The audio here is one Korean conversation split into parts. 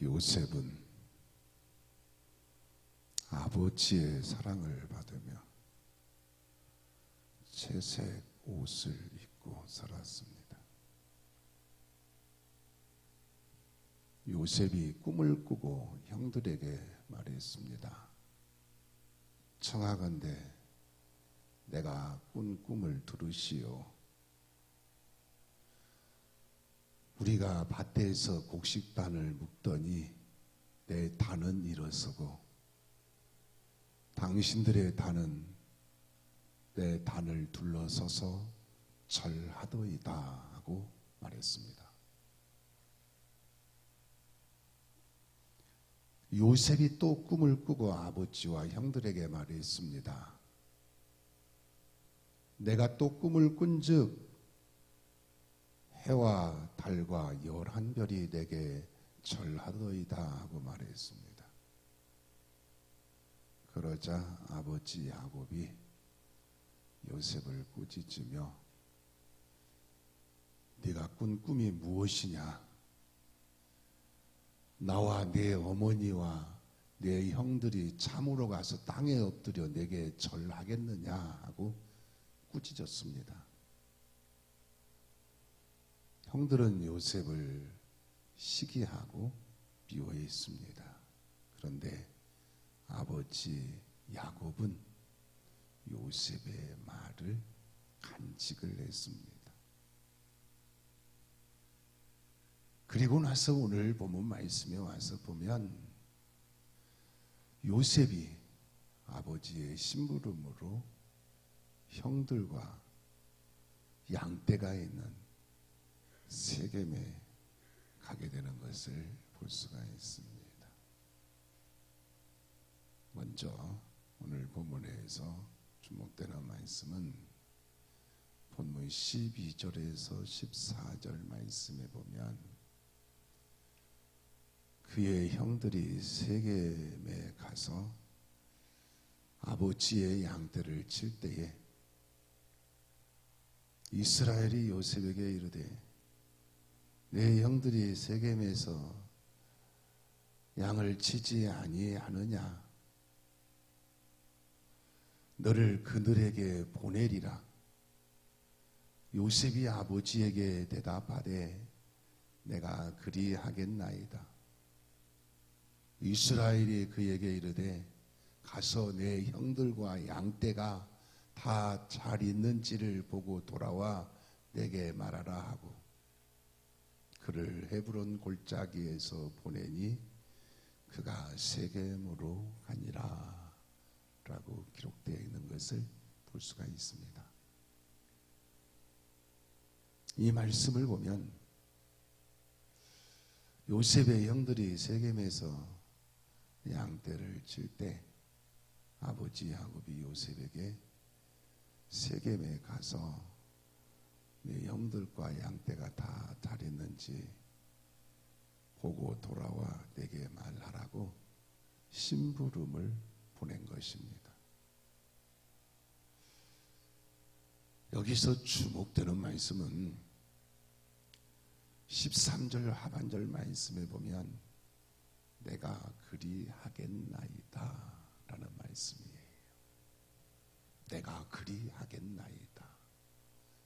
요셉은 아버지의 사랑을 받으며 채색 옷을 입고 살았습니다. 요셉이 꿈을 꾸고 형들에게 말했습니다. 청하건대 내가 꾼 꿈을 들으시오. 우리가 밭에서 곡식단을 묶더니 내 단은 일어서고 당신들의 단은 내 단을 둘러서서 절하더이다 하고 말했습니다. 요셉이 또 꿈을 꾸고 아버지와 형들에게 말했습니다. 내가 또 꿈을 꾼즉 해와 달과 11별이 내게 절하더이다 하고 말했습니다. 그러자 아버지 야곱이 요셉을 꾸짖으며 네가 꾼 꿈이 무엇이냐? 나와 내 어머니와 내 형들이 참으로 가서 땅에 엎드려 내게 절하겠느냐 하고 꾸짖었습니다. 형들은 요셉을 시기하고 미워했습니다. 그런데 아버지 야곱은 요셉의 말을 간직을 했습니다. 그리고 나서 오늘 본문 말씀에 와서 보면 요셉이 아버지의 심부름으로 형들과 양떼가 있는 세겜에 가게 되는 것을 볼 수가 있습니다. 먼저 오늘 본문에서 주목되는 말씀은 본문 12절에서 14절 말씀에 보면 그의 형들이 세겜에 가서 아버지의 양떼를 칠 때에 이스라엘이 요셉에게 이르되 내 형들이 세겜에서 양을 치지 아니하느냐? 너를 그들에게 보내리라. 요셉이 아버지에게 대답하되 내가 그리하겠나이다. 이스라엘이 그에게 이르되 가서 내 형들과 양떼가 다 잘 있는지를 보고 돌아와 내게 말하라 하고 그를 헤브론 골짜기에서 보내니 그가 세겜으로 가니라 라고 기록되어 있는 것을 볼 수가 있습니다. 이 말씀을 보면 요셉의 형들이 세겜에서 양떼를 칠 때 아버지 야곱이 요셉에게 세겜에 가서 네 형들과 양떼가 다 잘 있는지 보고 돌아와 내게 말하라고 심부름을 보낸 것입니다. 여기서 주목되는 말씀은 13절 하반절 말씀에 보면 내가 그리하겠나이다 라는 말씀이에요. 내가 그리하겠나이다.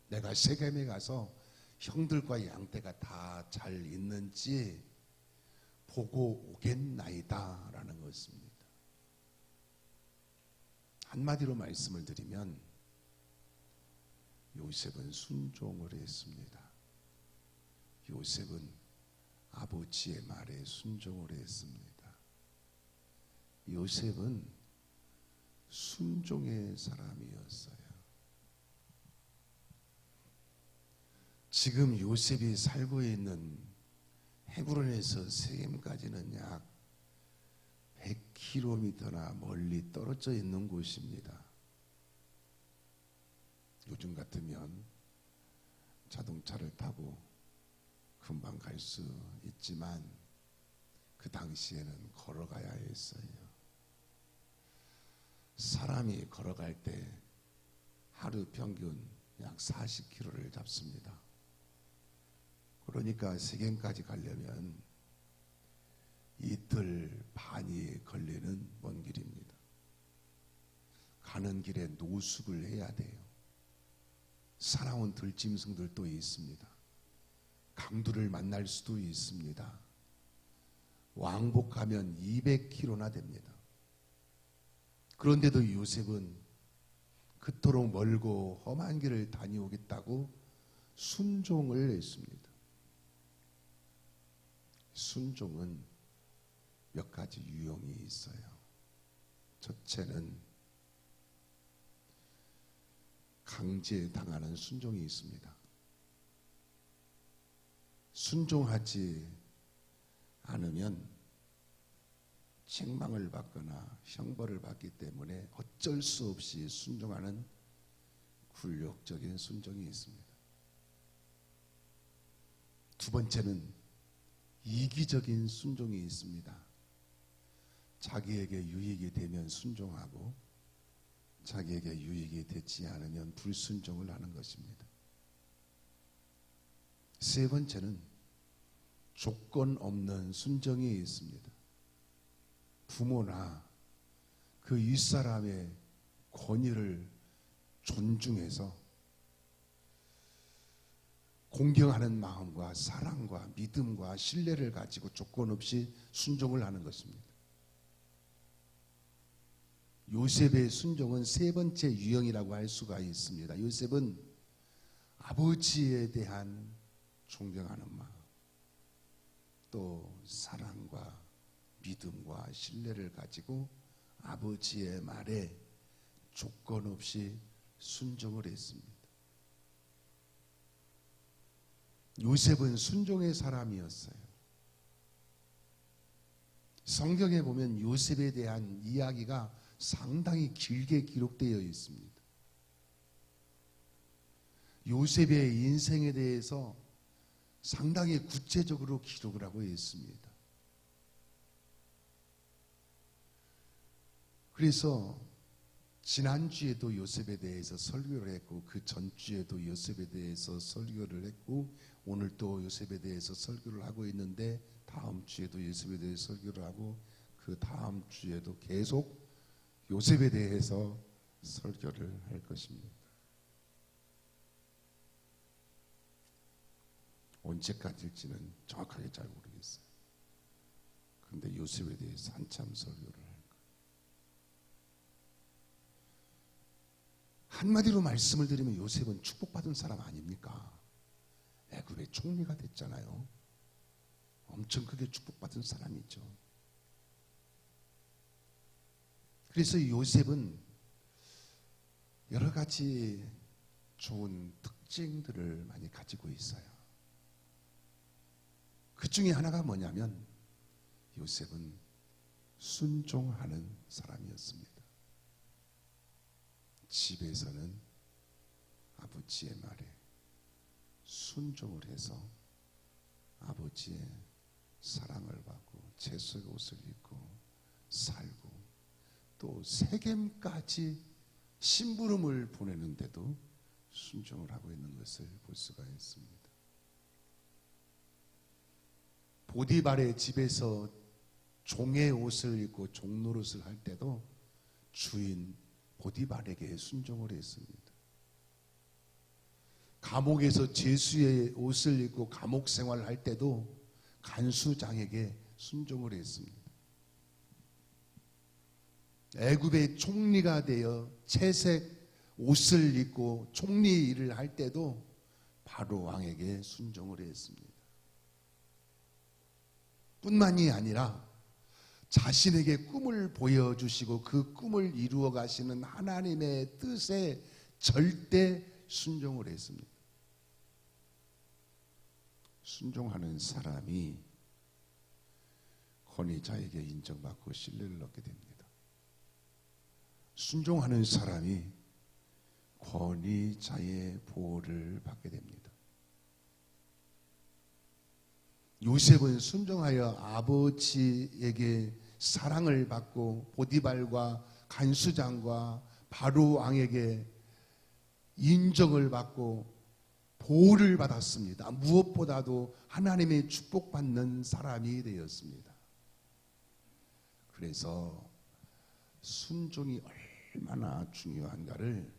내가 세겜에 가서 형들과 양떼가 다 잘 있는지 보고 오겠나이다 라는 것입니다. 한마디로 말씀을 드리면 요셉은 순종을 했습니다. 요셉은 아버지의 말에 순종을 했습니다. 요셉은 순종의 사람이었어요. 지금 요셉이 살고 있는 헤브론에서 세겜까지는 약 100km나 멀리 떨어져 있는 곳입니다. 요즘 같으면 자동차를 타고 금방 갈 수 있지만 그 당시에는 걸어가야 했어요. 사람이 걸어갈 때 하루 평균 약 40km를 잡습니다. 그러니까 세겜까지 가려면 이틀 반이 걸리는 먼 길입니다. 가는 길에 노숙을 해야 돼요. 살아온 들짐승들도 있습니다. 강도를 만날 수도 있습니다. 왕복하면 200km나 됩니다. 그런데도 요셉은 그토록 멀고 험한 길을 다녀오겠다고 순종을 했습니다. 순종은 몇 가지 유형이 있어요. 첫째는 강제당하는 순종이 있습니다. 순종하지 않으면 책망을 받거나 형벌을 받기 때문에 어쩔 수 없이 순종하는 굴욕적인 순종이 있습니다. 두 번째는 이기적인 순종이 있습니다. 자기에게 유익이 되면 순종하고 자기에게 유익이 되지 않으면 불순종을 하는 것입니다. 세 번째는 조건 없는 순종이 있습니다. 부모나 그 윗사람의 권위를 존중해서 공경하는 마음과 사랑과 믿음과 신뢰를 가지고 조건 없이 순종을 하는 것입니다. 요셉의 순종은 세 번째 유형이라고 할 수가 있습니다. 요셉은 아버지에 대한 존경하는 마음, 또 사랑과 믿음과 신뢰를 가지고 아버지의 말에 조건 없이 순종을 했습니다. 요셉은 순종의 사람이었어요. 성경에 보면 요셉에 대한 이야기가 상당히 길게 기록되어 있습니다. 요셉의 인생에 대해서 상당히 구체적으로 기록을 하고 있습니다. 그래서 지난주에도 요셉에 대해서 설교를 했고 그 전주에도 요셉에 대해서 설교를 했고 오늘 또 요셉에 대해서 설교를 하고 있는데 다음 주에도 요셉에 대해서 설교를 하고 그 다음 주에도 계속 요셉에 대해서 설교를 할 것입니다. 언제까지일지는 정확하게 잘 모르겠어요. 그런데 요셉에 대해서 한참 설교를 할 거예요. 한마디로 말씀을 드리면 요셉은 축복받은 사람 아닙니까? 애굽의 총리가 됐잖아요. 엄청 크게 축복받은 사람이죠. 그래서 요셉은 여러 가지 좋은 특징들을 많이 가지고 있어요. 그 중에 하나가 뭐냐면 요셉은 순종하는 사람이었습니다. 집에서는 아버지의 말에 순종을 해서 아버지의 사랑을 받고 채색 옷을 입고 살고 또 세겜까지 심부름을 보내는데도 순종을 하고 있는 것을 볼 수가 있습니다. 보디발의 집에서 종의 옷을 입고 종노릇을 할 때도 주인 보디발에게 순종을 했습니다. 감옥에서 제수의 옷을 입고 감옥 생활을 할 때도 간수장에게 순종을 했습니다. 애굽의 총리가 되어 채색 옷을 입고 총리 일을 할 때도 바로 왕에게 순종을 했습니다. 뿐만이 아니라 자신에게 꿈을 보여주시고 그 꿈을 이루어 가시는 하나님의 뜻에 절대 순종을 했습니다. 순종하는 사람이 권위자에게 인정받고 신뢰를 얻게 됩니다. 순종하는 사람이 권위자의 보호를 받게 됩니다. 요셉은 순종하여 아버지에게 사랑을 받고 보디발과 간수장과 바로 왕에게 인정을 받고 보호를 받았습니다. 무엇보다도 하나님의 축복받는 사람이 되었습니다. 그래서 순종이 얼마나 중요한가를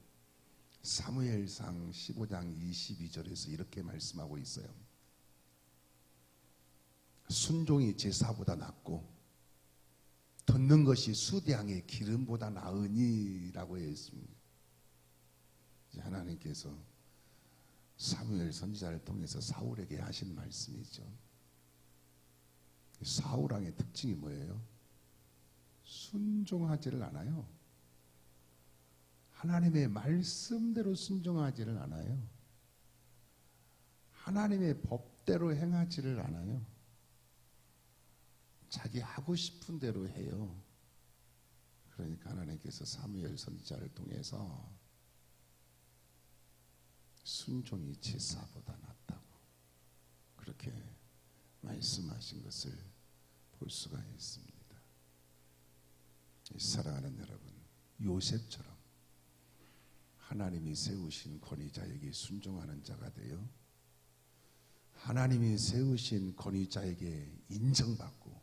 사무엘상 15장 22절에서 이렇게 말씀하고 있어요. 순종이 제사보다 낫고 듣는 것이 수량의 기름보다 나으니라고 했습니다. 하나님께서 사무엘 선지자를 통해서 사울에게 하신 말씀이죠. 사울 왕의 특징이 뭐예요? 순종하지를 않아요. 하나님의 말씀대로 순종하지를 않아요. 하나님의 법대로 행하지를 않아요. 자기 하고 싶은 대로 해요. 그러니까 하나님께서 사무엘 선지자를 통해서 순종이 제사보다 낫다고 그렇게 말씀하신 것을 볼 수가 있습니다. 사랑하는 여러분, 요셉처럼 하나님이 세우신 권위자에게 순종하는 자가 되어 하나님이 세우신 권위자에게 인정받고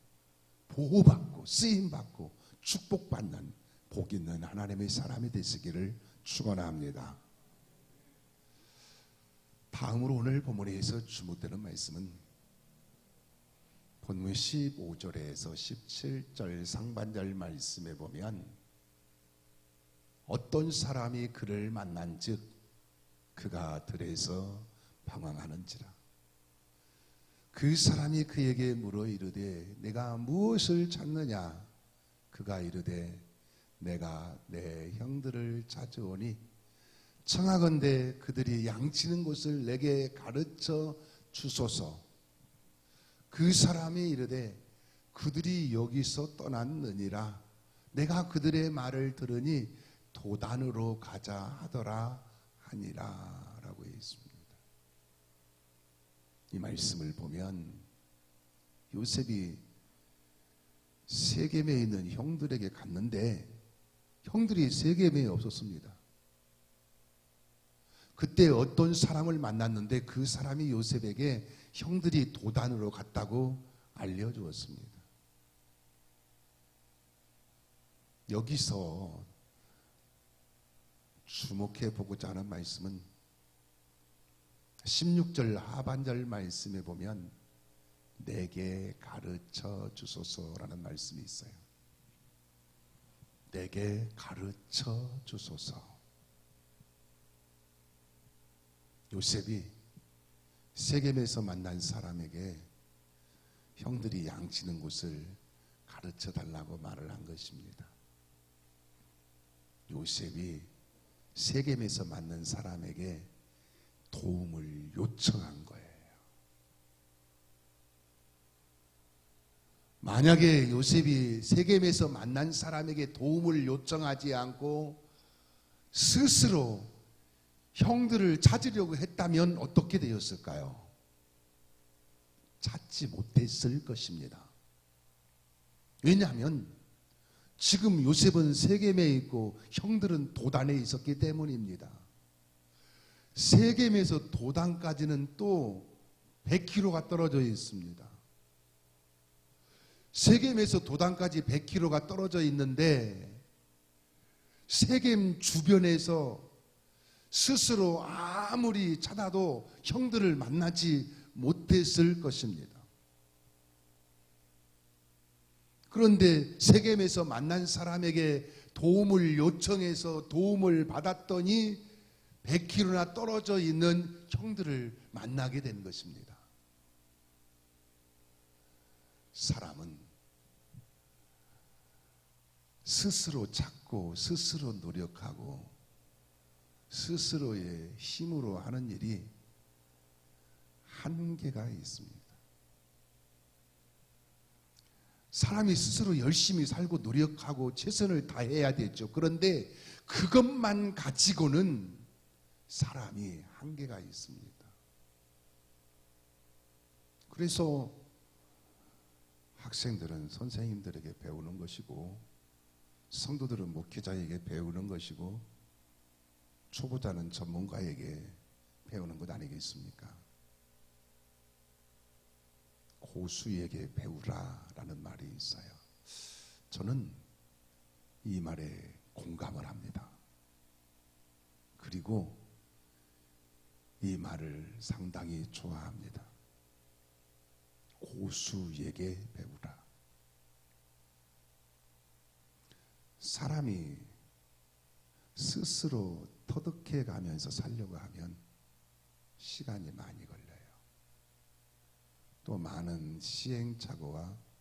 보호받고 쓰임받고 축복받는 복 있는 하나님의 사람이 되시기를 축원합니다. 다음으로 오늘 본문에서 주목되는 말씀은 본문 15절에서 17절 상반절 말씀에 보면 어떤 사람이 그를 만난 즉 그가 들에서 방황하는지라. 그 사람이 그에게 물어 이르되 내가 무엇을 찾느냐. 그가 이르되 내가 내 형들을 찾아오니 청하건대 그들이 양치는 곳을 내게 가르쳐 주소서. 그 사람이 이르되 그들이 여기서 떠났느니라. 내가 그들의 말을 들으니 도단으로 가자 하더라 하니라 라고 했습니다. 이 말씀을 보면 요셉이 세겜에 있는 형들에게 갔는데 형들이 세겜에 없었습니다. 그때 어떤 사람을 만났는데 그 사람이 요셉에게 형들이 도단으로 갔다고 알려주었습니다. 여기서 주목해 보고자 하는 말씀은 16절 하반절 말씀에 보면 내게 가르쳐 주소서라는 말씀이 있어요. 내게 가르쳐 주소서. 요셉이 세겜에서 만난 사람에게 형들이 양치는 곳을 가르쳐 달라고 말을 한 것입니다. 요셉이 세겜에서 만난 사람에게 도움을 요청한 거예요. 만약에 요셉이 세겜에서 만난 사람에게 도움을 요청하지 않고 스스로 형들을 찾으려고 했다면 어떻게 되었을까요? 찾지 못했을 것입니다. 왜냐하면 지금 요셉은 세겜에 있고 형들은 도단에 있었기 때문입니다. 세겜에서 도단까지는 또 100km가 떨어져 있습니다. 세겜에서 도단까지 100km가 떨어져 있는데 세겜 주변에서 스스로 아무리 찾아도 형들을 만나지 못했을 것입니다. 그런데 세겜에서 만난 사람에게 도움을 요청해서 도움을 받았더니 100km나 떨어져 있는 형들을 만나게 된 것입니다. 사람은 스스로 찾고 스스로 노력하고 스스로의 힘으로 하는 일이 한계가 있습니다. 사람이 스스로 열심히 살고 노력하고 최선을 다해야 되죠. 그런데 그것만 가지고는 사람이 한계가 있습니다. 그래서 학생들은 선생님들에게 배우는 것이고 성도들은 목회자에게 배우는 것이고 초보자는 전문가에게 배우는 것 아니겠습니까? 고수에게 배우라라는 말이 있어요. 저는 이 말에 공감을 합니다. 그리고 이 말을 상당히 좋아합니다. 고수에게 배우라. 사람이 스스로 터득해 가면서 살려고 하면 시간이 많이 걸려요. 또 많은 시행착오와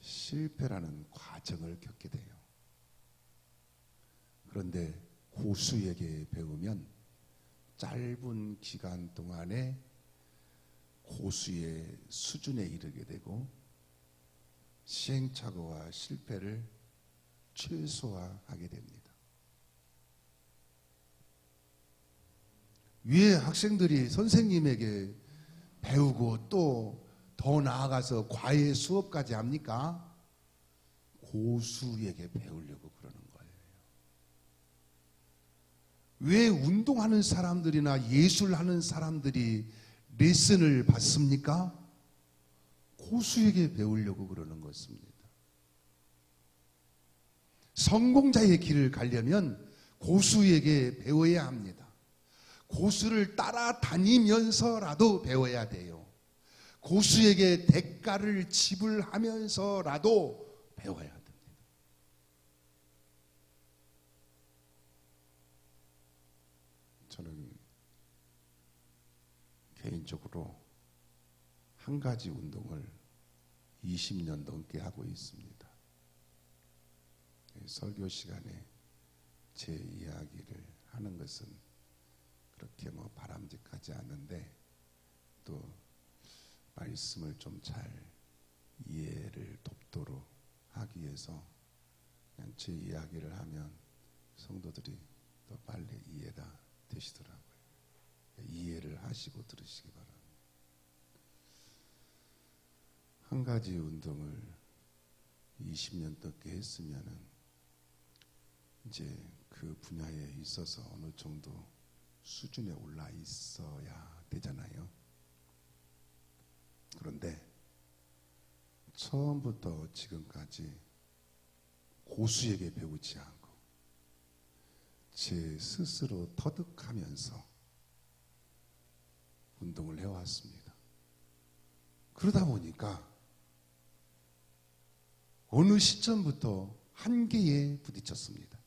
실패라는 과정을 겪게 돼요. 그런데 고수에게 배우면 짧은 기간 동안에 고수의 수준에 이르게 되고 시행착오와 실패를 최소화하게 됩니다. 위에 학생들이 선생님에게 배우고 또 더 나아가서 과외 수업까지 합니까? 고수에게 배우려고 그러는 거예요. 왜 운동하는 사람들이나 예술하는 사람들이 레슨을 받습니까? 고수에게 배우려고 그러는 것입니다. 성공자의 길을 가려면 고수에게 배워야 합니다. 고수를 따라다니면서라도 배워야 돼요. 고수에게 대가를 지불하면서라도 배워야 됩니다. 저는 개인적으로 한 가지 운동을 20년 넘게 하고 있습니다. 설교 시간에 제 이야기를 하는 것은 그렇게 바람직하지 않은데 또 말씀을 좀 잘 이해를 돕도록 하기 위해서 그냥 제 이야기를 하면 성도들이 더 빨리 이해가 되시더라고요. 이해를 하시고 들으시기 바랍니다. 한 가지 운동을 20년 넘게 했으면은 이제 그 분야에 있어서 어느 정도 수준에 올라 있어야 되잖아요. 그런데 처음부터 지금까지 고수에게 배우지 않고 제 스스로 터득하면서 운동을 해왔습니다. 그러다 보니까 어느 시점부터 한계에 부딪혔습니다.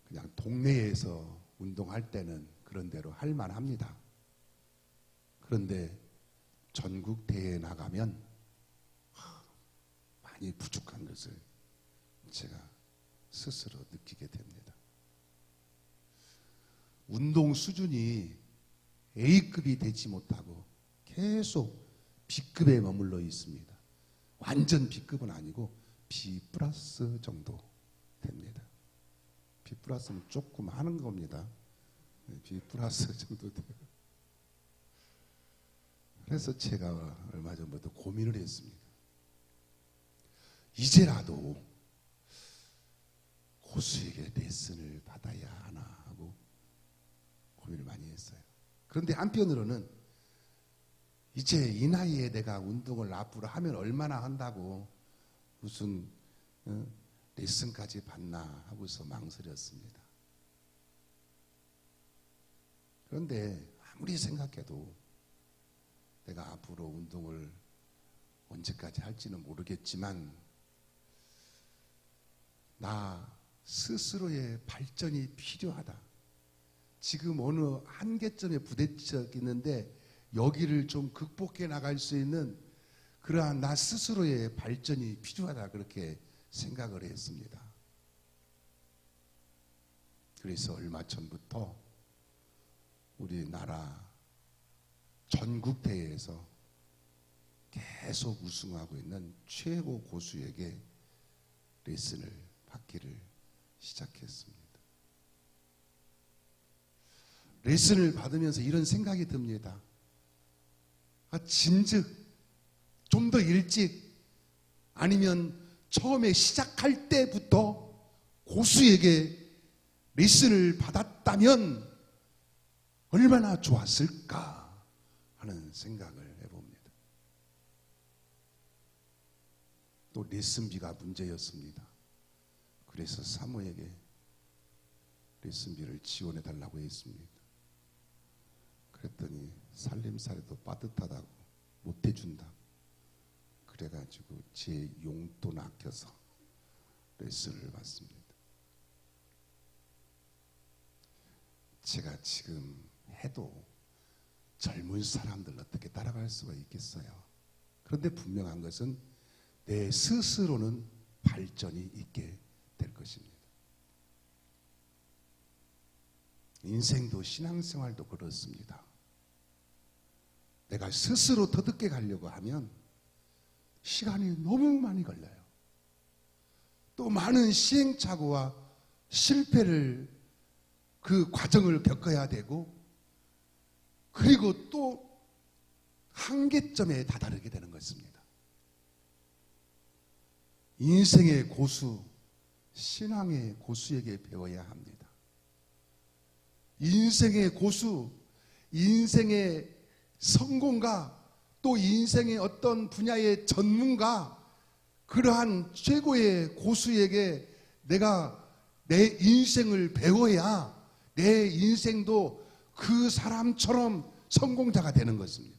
그냥 동네에서 운동할 때는 그런 대로 할 만합니다. 그런데 전국 대회에 나가면 많이 부족한 것을 제가 스스로 느끼게 됩니다. 운동 수준이 A급이 되지 못하고 계속 B급에 머물러 있습니다. 완전 B급은 아니고 B 플러스 정도 됩니다. B 플러스는 조금 하는 겁니다. B 플러스 정도 돼요. 그래서 제가 얼마 전부터 고민을 했습니다. 이제라도 고수에게 레슨을 받아야 하나 하고 고민을 많이 했어요. 그런데 한편으로는 이제 이 나이에 내가 운동을 앞으로 하면 얼마나 한다고 무슨 레슨까지 받나 하고서 망설였습니다. 그런데 아무리 생각해도 내가 앞으로 운동을 언제까지 할지는 모르겠지만 나 스스로의 발전이 필요하다. 지금 어느 한계점에 부딪혀 있는데 여기를 좀 극복해 나갈 수 있는 그러한 나 스스로의 발전이 필요하다. 그렇게 생각을 했습니다. 그래서 얼마 전부터 우리나라 전국대회에서 계속 우승하고 있는 최고 고수에게 레슨을 받기를 시작했습니다. 레슨을 받으면서 이런 생각이 듭니다. 진즉 좀 더 일찍 아니면 처음에 시작할 때부터 고수에게 레슨을 받았다면 얼마나 좋았을까 하는 생각을 해봅니다. 또 레슨비가 문제였습니다. 그래서 사모에게 레슨비를 지원해 달라고 했습니다. 그랬더니 살림살이도 빠듯하다고 못 해준다. 그래가지고 제 용돈 아껴서 레슨을 받습니다. 제가 지금 해도 젊은 사람들 어떻게 따라갈 수가 있겠어요? 그런데 분명한 것은 내 스스로는 발전이 있게 될 것입니다. 인생도 신앙생활도 그렇습니다. 내가 스스로 터득해 가려고 하면 시간이 너무 많이 걸려요. 또 많은 시행착오와 실패를 그 과정을 겪어야 되고, 그리고 또 한계점에 다다르게 되는 것입니다. 인생의 고수, 신앙의 고수에게 배워야 합니다. 인생의 고수, 인생의 성공가, 또 인생의 어떤 분야의 전문가, 그러한 최고의 고수에게 내가 내 인생을 배워야 내 인생도 그 사람처럼 성공자가 되는 것입니다.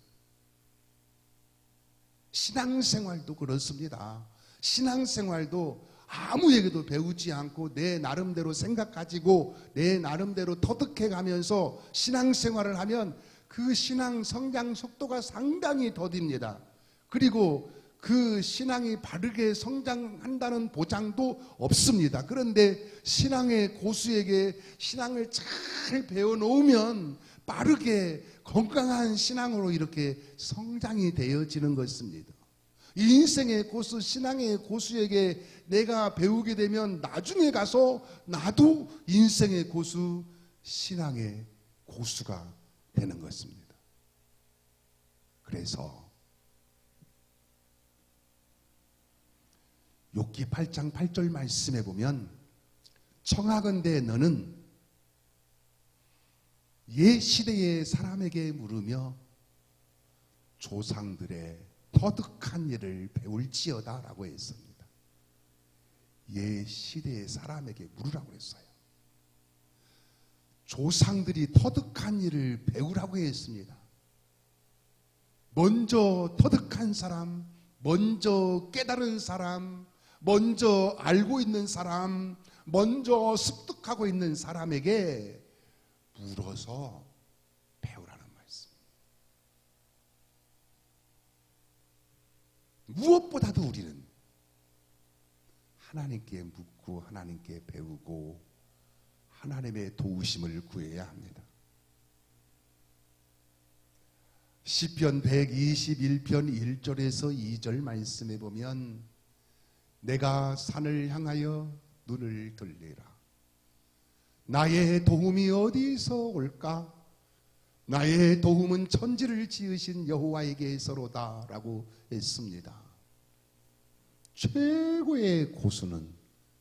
신앙생활도 그렇습니다. 신앙생활도 아무에게도 배우지 않고 내 나름대로 생각 가지고 내 나름대로 터득해 가면서 신앙생활을 하면 그 신앙 성장 속도가 상당히 더딥니다. 그리고 그 신앙이 바르게 성장한다는 보장도 없습니다. 그런데 신앙의 고수에게 신앙을 잘 배워놓으면 빠르게 건강한 신앙으로 이렇게 성장이 되어지는 것입니다. 인생의 고수, 신앙의 고수에게 내가 배우게 되면 나중에 가서 나도 인생의 고수, 신앙의 고수가 되는 것입니다. 그래서 욥기 8장 8절 말씀에 보면 청하건대 너는 옛 시대의 사람에게 물으며 조상들의 터득한 일을 배울지어다 라고 했습니다. 옛 시대의 사람에게 물으라고 했어요. 조상들이 터득한 일을 배우라고 했습니다. 먼저 터득한 사람, 먼저 깨달은 사람, 먼저 알고 있는 사람, 먼저 습득하고 있는 사람에게 물어서 배우라는 말씀. 무엇보다도 우리는 하나님께 묻고 하나님께 배우고 하나님의 도우심을 구해야 합니다. 시편 121편 1절에서 2절 말씀에 보면 내가 산을 향하여 눈을 들리라. 나의 도움이 어디서 올까? 나의 도움은 천지를 지으신 여호와에게서로다 라고 했습니다. 최고의 고수는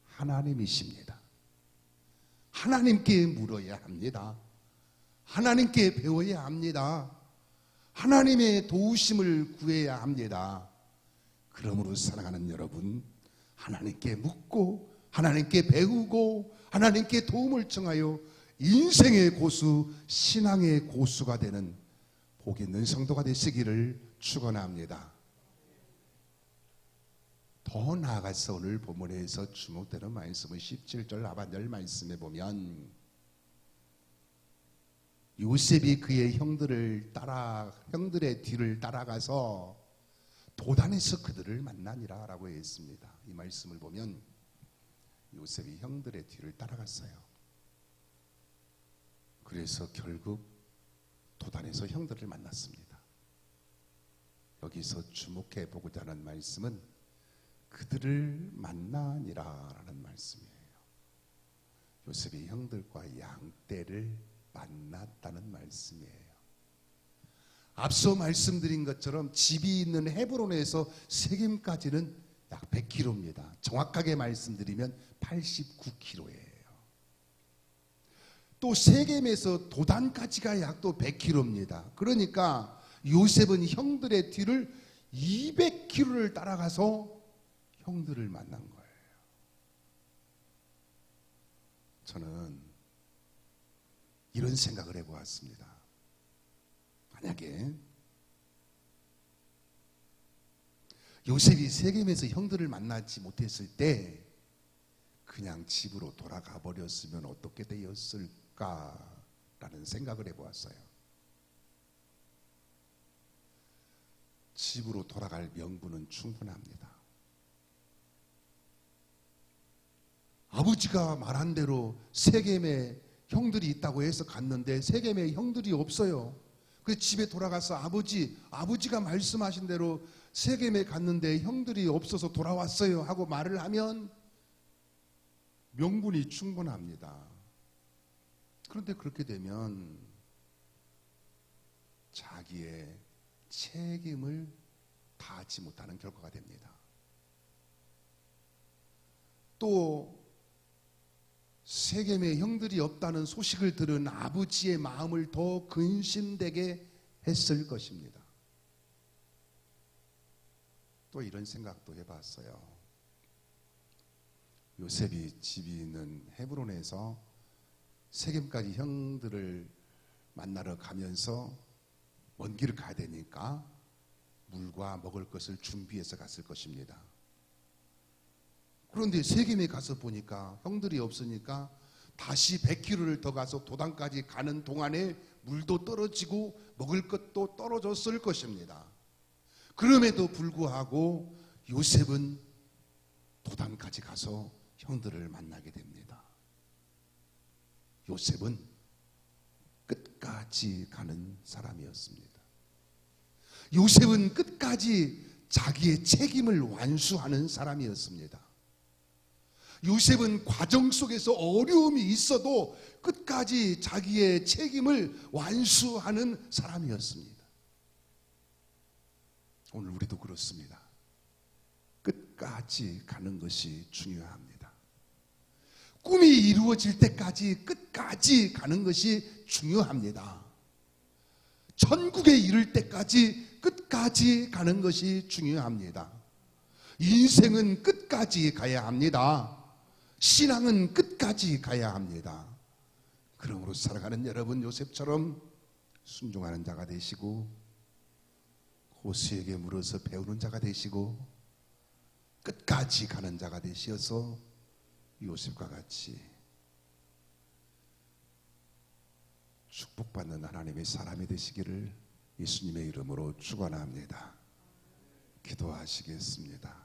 하나님이십니다. 하나님께 물어야 합니다. 하나님께 배워야 합니다. 하나님의 도우심을 구해야 합니다. 그러므로 사랑하는 여러분, 하나님께 묻고 하나님께 배우고 하나님께 도움을 청하여 인생의 고수, 신앙의 고수가 되는 복 있는 성도가 되시기를 축원합니다. 더 나아가서 오늘 본문에서 주목되는 말씀은 17절 하반절 말씀에 보면 요셉이 그의 형들의 뒤를 따라가서 도단에서 그들을 만나니라 라고 했습니다. 이 말씀을 보면 요셉이 형들의 뒤를 따라갔어요. 그래서 결국 도단에서 형들을 만났습니다. 여기서 주목해 보고자 하는 말씀은 그들을 만나니라 라는 말씀이에요. 요셉이 형들과 양떼를 만났다는 말씀이에요. 앞서 말씀드린 것처럼 집이 있는 헤브론에서 세겜까지는 약 100km입니다. 정확하게 말씀드리면 89km예요. 또 세겜에서 도단까지가 약 또 100km입니다. 그러니까 요셉은 형들의 뒤를 200km를 따라가서 형들을 만난 거예요. 저는 이런 생각을 해보았습니다. 만약에 요셉이 세겜에서 형들을 만나지 못했을 때 그냥 집으로 돌아가 버렸으면 어떻게 되었을까라는 생각을 해보았어요. 집으로 돌아갈 명분은 충분합니다. 아버지가 말한 대로 세겜에 형들이 있다고 해서 갔는데 세겜에 형들이 없어요. 그래서 집에 돌아가서 아버지가 말씀하신 대로 세겜에 갔는데 형들이 없어서 돌아왔어요 하고 말을 하면 명분이 충분합니다. 그런데 그렇게 되면 자기의 책임을 다하지 못하는 결과가 됩니다. 또 세겜에 형들이 없다는 소식을 들은 아버지의 마음을 더 근심되게 했을 것입니다. 또 이런 생각도 해봤어요. 요셉이 집이 있는 헤브론에서 세겜까지 형들을 만나러 가면서 먼 길을 가야 되니까 물과 먹을 것을 준비해서 갔을 것입니다. 그런데 세겜에 가서 보니까 형들이 없으니까 다시 100km를 더 가서 도단까지 가는 동안에 물도 떨어지고 먹을 것도 떨어졌을 것입니다. 그럼에도 불구하고 요셉은 도단까지 가서 형들을 만나게 됩니다. 요셉은 끝까지 가는 사람이었습니다. 요셉은 끝까지 자기의 책임을 완수하는 사람이었습니다. 요셉은 과정 속에서 어려움이 있어도 끝까지 자기의 책임을 완수하는 사람이었습니다. 오늘 우리도 그렇습니다. 끝까지 가는 것이 중요합니다. 꿈이 이루어질 때까지 끝까지 가는 것이 중요합니다. 천국에 이를 때까지 끝까지 가는 것이 중요합니다. 인생은 끝까지 가야 합니다. 신앙은 끝까지 가야 합니다. 그러므로 살아가는 여러분 요셉처럼 순종하는 자가 되시고 고수에게 물어서 배우는 자가 되시고 끝까지 가는 자가 되시어서 요셉과 같이 축복받는 하나님의 사람이 되시기를 예수님의 이름으로 축원합니다. 기도하시겠습니다.